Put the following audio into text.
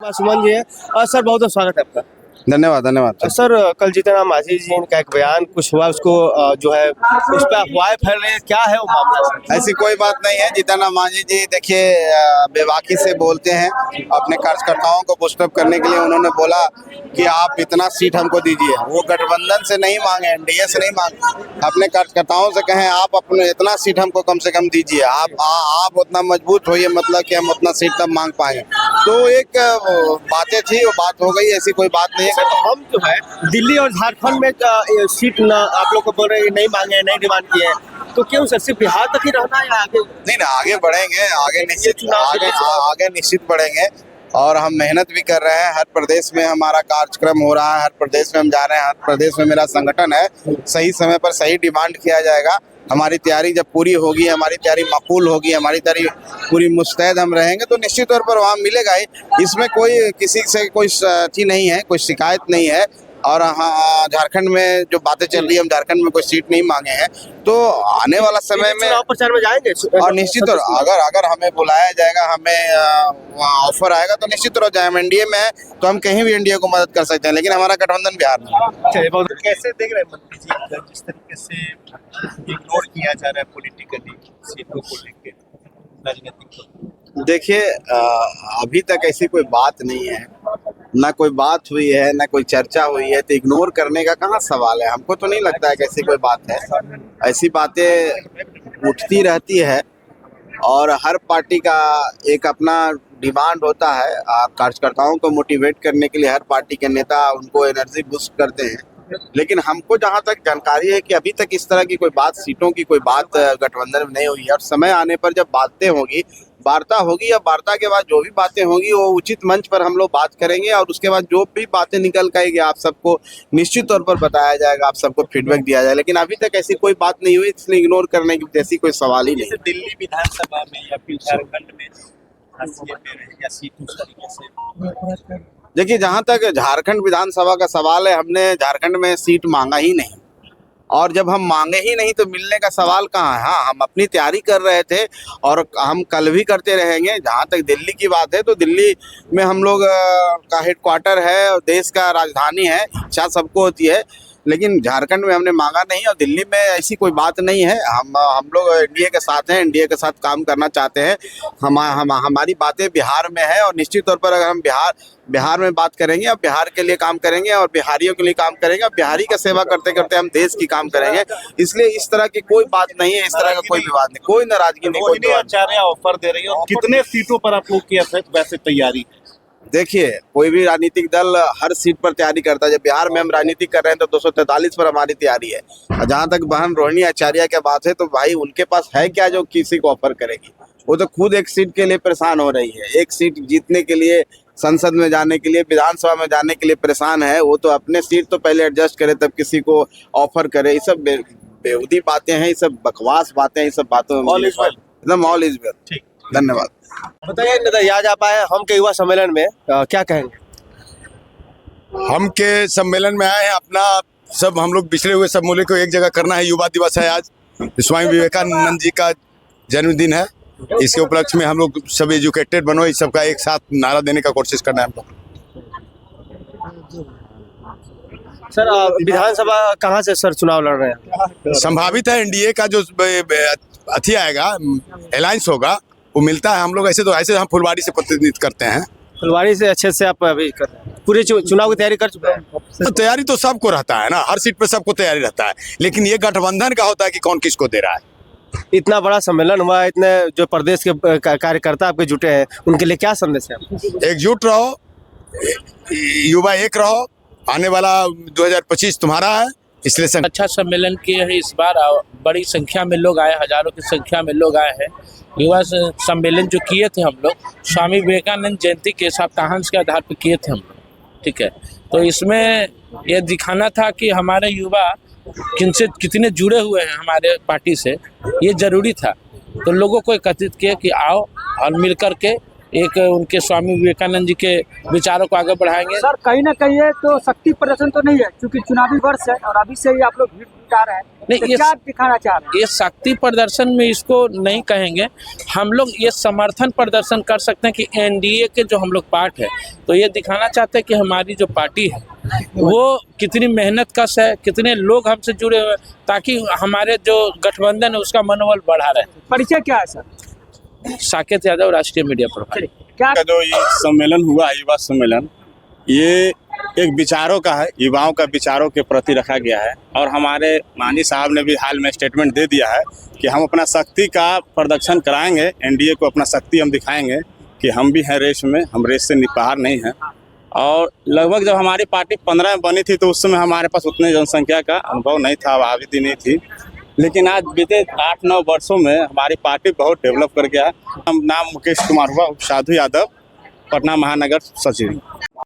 सुमन जी है। सर बहुत बहुत स्वागत है आपका। धन्यवाद धन्यवाद। सर कल जीतन राम मांझी जी का एक बयान कुछ हुआ, उसको जो है उस पर अफवाहें फैल रही है, क्या है वो मामला सर? ऐसी कोई बात नहीं है। जीतन राम मांझी जी देखिए बेबाकी से बोलते हैं। अपने कार्यकर्ताओं को बुस्टअप करने के लिए उन्होंने बोला कि आप इतना सीट हमको दीजिए। वो गठबंधन से नहीं मांगे, एनडीए से नहीं मांगे, अपने कार्यकर्ताओं से कहें आप अपने इतना सीट हमको कम से कम दीजिए। आप उतना मजबूत होइए, मतलब कि हम उतना सीट तब मांग पाए। तो एक बातें थी, वो बात हो गई, ऐसी कोई बात नहीं है। तो हम जो है दिल्ली और झारखंड में सीट न आप लोग को बोल रहे हैं नहीं मांगे, नहीं डिमांड किए, तो क्यों सर सिर्फ बिहार तक ही रहना है या आगे? नहीं ना, आगे बढ़ेंगे, आगे निश्चित बढ़ेंगे। और हम मेहनत भी कर रहे हैं। हर प्रदेश में हमारा कार्यक्रम हो रहा है, हर प्रदेश में हम जा रहे हैं, हर प्रदेश में मेरा संगठन है। सही समय पर सही डिमांड किया जाएगा। हमारी तैयारी जब पूरी होगी, हमारी तैयारी मकबूल होगी, हमारी तैयारी पूरी मुस्तैद हम रहेंगे तो निश्चित तौर पर वहाँ मिलेगा ही। इसमें कोई किसी से कोई अथी नहीं है, कोई शिकायत नहीं है। और हाँ, झारखंड में जो बातें चल रही है, हम झारखंड में कोई सीट नहीं मांगे हैं। तो आने वाला समय में चुनाव प्रचार में जाएंगे और निश्चित तौर अगर हमें बुलाया जाएगा, हमें वहाँ ऑफर आएगा तो निश्चित तौर से हम एनडीए में है तो हम कहीं भी एनडीए को मदद कर सकते हैं, लेकिन हमारा गठबंधन बिहार में है। कैसे देख रहे हैं मंत्री जी का जिस तरीके से इग्नोर किया जा रहा है पॉलिटिकली सीटों को लेकर राजनीतिक? देखिए अभी तक ऐसी कोई बात नहीं है, ना कोई बात हुई है, ना कोई चर्चा हुई है, तो इग्नोर करने का कहाँ सवाल है। हमको तो नहीं लगता है कि ऐसी कोई बात है। ऐसी बातें उठती रहती है और हर पार्टी का एक अपना डिमांड होता है। कार्यकर्ताओं को मोटिवेट करने के लिए हर पार्टी के नेता उनको एनर्जी बूस्ट करते हैं, लेकिन हमको जहाँ तक जानकारी है कि अभी तक इस तरह की कोई बात, सीटों की कोई बात गठबंधन में नहीं हुई है। और समय आने पर जब बातें होगी, वार्ता होगी, या वार्ता के बाद जो भी बातें होगी वो उचित मंच पर हम लोग बात करेंगे और उसके बाद जो भी बातें निकल के आएगी आप सबको निश्चित तौर पर बताया जाएगा, आप सबको फीडबैक दिया जाएगा। लेकिन अभी तक ऐसी कोई बात नहीं हुई, इसलिए इग्नोर करने की जैसी कोई सवाल ही नहीं। जैसे दिल्ली विधानसभा में या फिर झारखंड में हाशिए पे रहेगा सीट उस तरीके से? देखिए जहाँ तक झारखंड विधानसभा का सवाल है, हमने झारखंड में सीट मांगा ही नहीं, और जब हम मांगे ही नहीं तो मिलने का सवाल कहाँ है। हाँ, हम अपनी तैयारी कर रहे थे और हम कल भी करते रहेंगे। जहाँ तक दिल्ली की बात है तो दिल्ली में हम लोग का हेडक्वार्टर है और देश का राजधानी है, इच्छा सबको होती है, लेकिन झारखंड में हमने मांगा नहीं और दिल्ली में ऐसी कोई बात नहीं है। हम लोग एनडीए के साथ हैं, एनडीए के साथ काम करना चाहते हैं। हमारी बातें बिहार में है और निश्चित तौर पर अगर हम बिहार में बात करेंगे और बिहार के लिए काम करेंगे और बिहारियों के लिए काम करेंगे और बिहारी का सेवा करते करते हम देश की काम करेंगे। इसलिए इस तरह की कोई बात नहीं है, इस तरह का कोई विवाद नहीं, कोई नाराजगी नहीं, कोई आचार्य ऑफर दे रही है। कितने सीटों पर आप लोग की वैसे तैयारी? देखिए कोई भी राजनीतिक दल हर सीट पर तैयारी करता है। जब बिहार में हम राजनीति कर रहे हैं तो 243 पर हमारी तैयारी है। और जहाँ तक बहन रोहिणी आचार्य की बात है तो भाई उनके पास है क्या जो किसी को ऑफर करेगी। वो तो खुद एक सीट के लिए परेशान हो रही है, एक सीट जीतने के लिए, संसद में जाने के लिए, विधानसभा में जाने के लिए परेशान है। वो तो अपने सीट तो पहले एडजस्ट करे तब किसी को ऑफर करे। ये सब बेहूदी बातें हैं, ये सब बकवास बातें हैं, ये सब बातों एकदम ऑल इज वेल। ठीक, धन्यवाद। बताइए नजरिया जा पाए हम के युवा सम्मेलन में क्या कहेंगे? हम के सम्मेलन में आए हैं, अपना सब हम लोग पिछड़े हुए सब मूल्य को एक जगह करना है। युवा दिवस है आज, स्वामी विवेकानंद जी का जन्मदिन है। इसके उपलक्ष्य में हम लोग सब एजुकेटेड बनो, इस सब का एक साथ नारा देने का कोशिश करना है हम लोग। सर विधानसभा कहाँ से सर चुनाव लड़ रहे हैं? संभावित है एनडीए का जो अथी आएगा, अलायंस होगा, वो मिलता है। हम लोग ऐसे हम फुलवाड़ी से प्रतिनिधित्व करते हैं। फुलवाड़ी से अच्छे से आप अभी कर रहे हैं, पूरे चुनाव की तैयारी कर चुके हैं? तो तैयारी तो सबको रहता है ना, हर सीट पे सबको तैयारी रहता है, लेकिन ये गठबंधन का होता है कि कौन किसको दे रहा है। इतना बड़ा सम्मेलन हुआ, इतने जो प्रदेश के कार्यकर्ता आपके जुटे हैं, उनके लिए क्या संदेश है? एकजुट रहो, युवा एक रहो, आने वाला 2025 तुम्हारा है, इसलिए अच्छा सम्मेलन किए हैं इस बार। बड़ी संख्या में लोग आए, हजारों की संख्या में लोग आए हैं। युवा सम्मेलन जो किए थे हम लोग स्वामी विवेकानंद जयंती के सप्ताहांश के आधार पर किए थे हम लोग, ठीक है। तो इसमें यह दिखाना था कि हमारे युवा किनसे कितने जुड़े हुए हैं हमारे पार्टी से, ये जरूरी था। तो लोगों को एकत्रित किया कि आओ और मिल कर के एक उनके स्वामी विवेकानंद जी के विचारों को आगे बढ़ाएंगे। सर कहीं ना कहीं ये तो शक्ति प्रदर्शन तो नहीं है, क्योंकि चुनावी वर्ष है और अभी से ही आप लोग भीड़ जुटा रहे हैं, नहीं, तो ये- क्या दिखाना चाह रहे हैं? ये शक्ति प्रदर्शन में इसको नहीं कहेंगे, हम लोग ये समर्थन प्रदर्शन कर सकते हैं कि एनडीए के जो हम लोग पार्ट है, तो ये दिखाना चाहते हैं कि हमारी जो पार्टी है वो कितनी मेहनत कश है, कितने लोग हमसे जुड़े हुए हैं, ताकि हमारे जो गठबंधन है उसका मनोबल बढ़ा रहे। परिचय क्या है सर? साकेत यादव, राष्ट्रीय मीडिया प्रभारी। चलिए, क्या का जो ये सम्मेलन हुआ युवा सम्मेलन, ये एक विचारों का है, युवाओं का विचारों के प्रति रखा गया है। और हमारे माननीय साहब ने भी हाल में स्टेटमेंट दे दिया है कि हम अपना शक्ति का प्रदर्शन कराएंगे, एनडीए को अपना शक्ति हम दिखाएंगे कि हम भी हैं रेस में, हम रेस से बाहर नहीं हैं। और लगभग जब हमारी पार्टी 15 में बनी थी तो उस समय हमारे पास उतने जनसंख्या का अनुभव नहीं था, आबादी नहीं थी, लेकिन आज बीते 8-9 वर्षों में हमारी पार्टी बहुत डेवलप कर गया। हम नाम मुकेश कुमार हुआ, साधु यादव, पटना महानगर सचिव।